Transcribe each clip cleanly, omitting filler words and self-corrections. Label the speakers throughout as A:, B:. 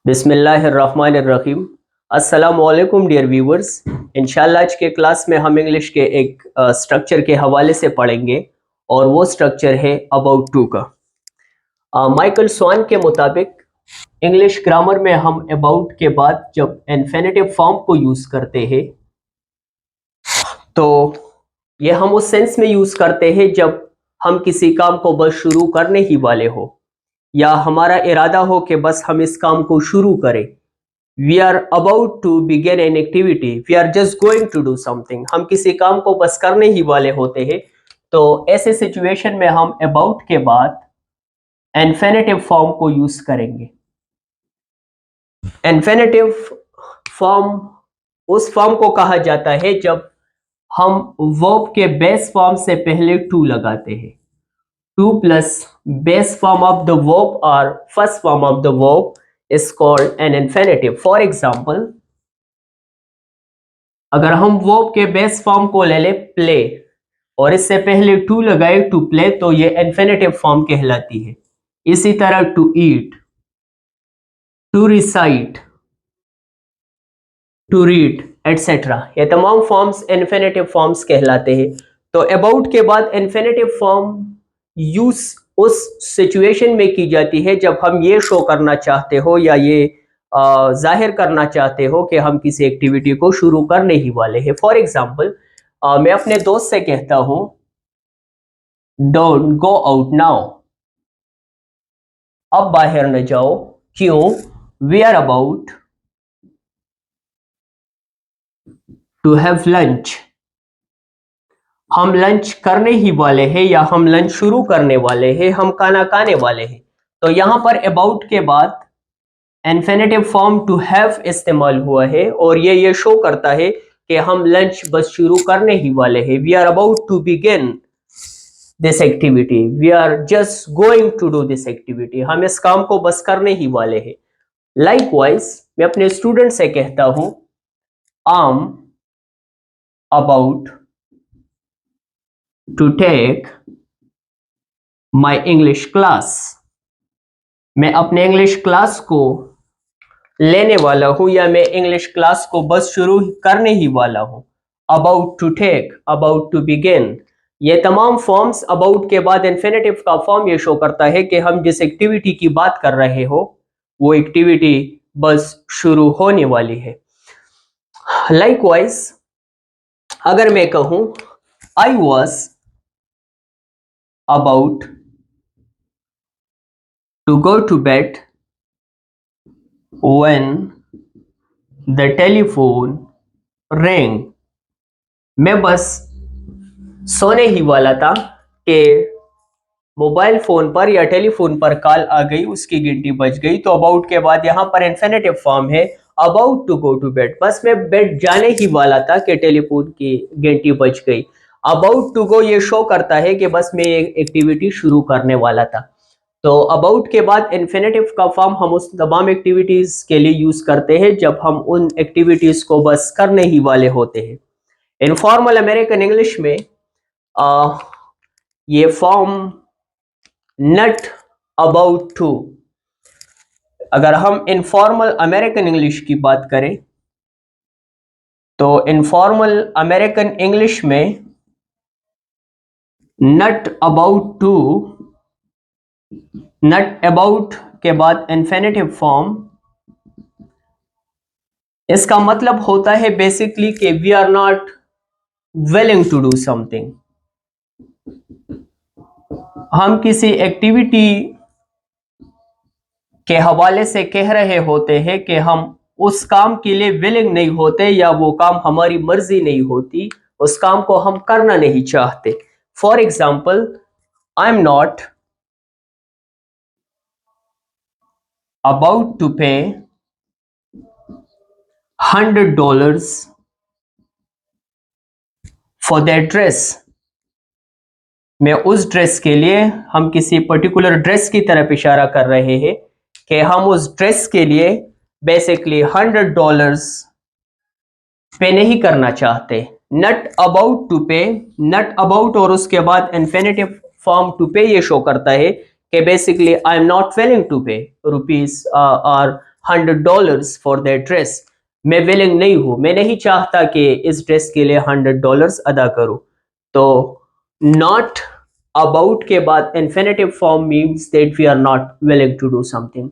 A: बिस्मिल्लाहिर्रहमानिर्रहीम। अस्सलाम वालेकुम डियर व्यूवर्स। इंशाल्लाह आज के क्लास में हम इंग्लिश के एक स्ट्रक्चर के हवाले से पढ़ेंगे और वो स्ट्रक्चर है अबाउट टू का। माइकल स्वान के मुताबिक इंग्लिश ग्रामर में हम अबाउट के बाद जब इन्फिनेटिव फॉर्म को यूज़ करते हैं तो ये हम उस सेंस में यूज़ करते हैं जब हम किसी काम को बस शुरू करने ही वाले हो या हमारा इरादा हो कि बस हम इस काम को शुरू करें। We are about to begin an activity, we are just going to do something. हम किसी काम को बस करने ही वाले होते हैं। तो ऐसे सिचुएशन में हम अबाउट के बाद इन्फिनेटिव फॉर्म को यूज करेंगे। इन्फिनेटिव फॉर्म उस फॉर्म को कहा जाता है जब हम वर्ब के बेस फॉर्म से पहले टू लगाते हैं। To plus base form of the verb और first form of the verb is called an infinitive. For example, अगर हम वर्ब के बेस फॉर्म को ले ले प्ले और इससे पहले टू लगाए टू प्ले तो ये इन्फिनेटिव फॉर्म कहलाती है। इसी तरह to eat, to recite, to read etcetera, ये तमाम फॉर्म्स इन्फिनेटिव फॉर्म्स कहलाते हैं। तो अबाउट के बाद इन्फिनेटिव फॉर्म यूज उस सिचुएशन में की जाती है जब हम ये शो करना चाहते हो या ये जाहिर करना चाहते हो कि हम किसी एक्टिविटी को शुरू करने ही वाले हैं। फॉर एग्जाम्पल, मैं अपने दोस्त से कहता हूं डोंट गो आउट नाउ, अब बाहर न जाओ। क्यों? We are about to have lunch, हम लंच करने ही वाले हैं या हम लंच शुरू करने वाले हैं, हम खाना खाने वाले हैं। तो यहां पर अबाउट के बाद इन्फिनेटिव फॉर्म टू हैव इस्तेमाल हुआ है और ये शो करता है कि हम लंच बस शुरू करने ही वाले हैं। We are about to begin this activity, we are just going to do this activity, हम इस काम को बस करने ही वाले हैं। लाइकवाइज मैं अपने स्टूडेंट से कहता हूं I am about to take my English class, मैं अपने इंग्लिश क्लास को लेने वाला हूं या मैं इंग्लिश क्लास को बस शुरू करने ही वाला हूं। About to take, about to begin, ये तमाम फॉर्म्स अबाउट के बाद इन्फिनेटिव का फॉर्म ये शो करता है कि हम जिस एक्टिविटी की बात कर रहे हो वो एक्टिविटी बस शुरू होने वाली है। लाइकवाइज अगर मैं कहूं I was about to go to bed when the telephone rang, मैं बस सोने ही वाला था कि मोबाइल फोन पर या टेलीफोन पर कॉल आ गई, उसकी घंटी बज गई। तो अबाउट के बाद यहाँ पर इन्फिनेटिव फॉर्म है about to go to bed, बस मैं बेड जाने ही वाला था कि टेलीफोन की घंटी बज गई। अबाउट टू गो ये शो करता है कि बस मैं एक एक्टिविटी शुरू करने वाला था। तो अबाउट के बाद इन्फिनेटिव का फॉर्म हम उस तमाम एक्टिविटीज के लिए यूज करते हैं जब हम उन एक्टिविटीज को बस करने ही वाले होते हैं। इनफॉर्मल अमेरिकन इंग्लिश में ये फॉर्म नॉट अबाउट टू, अगर हम इनफॉर्मल अमेरिकन इंग्लिश की बात करें तो इनफॉर्मल अमेरिकन इंग्लिश में not about to, not about के बाद इन्फिनेटिव फॉर्म, इसका मतलब होता है बेसिकली कि we are not willing to do something. हम किसी एक्टिविटी के हवाले से कह रहे होते हैं कि हम उस काम के लिए विलिंग नहीं होते या वो काम हमारी मर्जी नहीं होती, उस काम को हम करना नहीं चाहते। For example, I am not about to pay $100 for that dress, मैं उस ड्रेस के लिए, हम किसी पर्टिकुलर ड्रेस की तरफ इशारा कर रहे हैं कि हम उस ड्रेस के लिए बेसिकली $100 पे नहीं करना चाहते। नॉट अबाउट टू पे, नॉट अबाउट और उसके बाद इन्फिनेटिव फॉर्म टू पे ये शो करता है कि basically I am not willing to pay rupees और $100 फॉर दैट ड्रेस। मैं विलिंग नहीं हूँ, मैं नहीं चाहता कि इस ड्रेस के लिए $100 अदा करूँ। तो नॉट अबाउट के बाद infinitive form means that we are not willing to do something.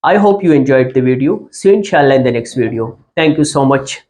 A: I hope you enjoyed the video. See you inshallah in the next video. Thank you so much.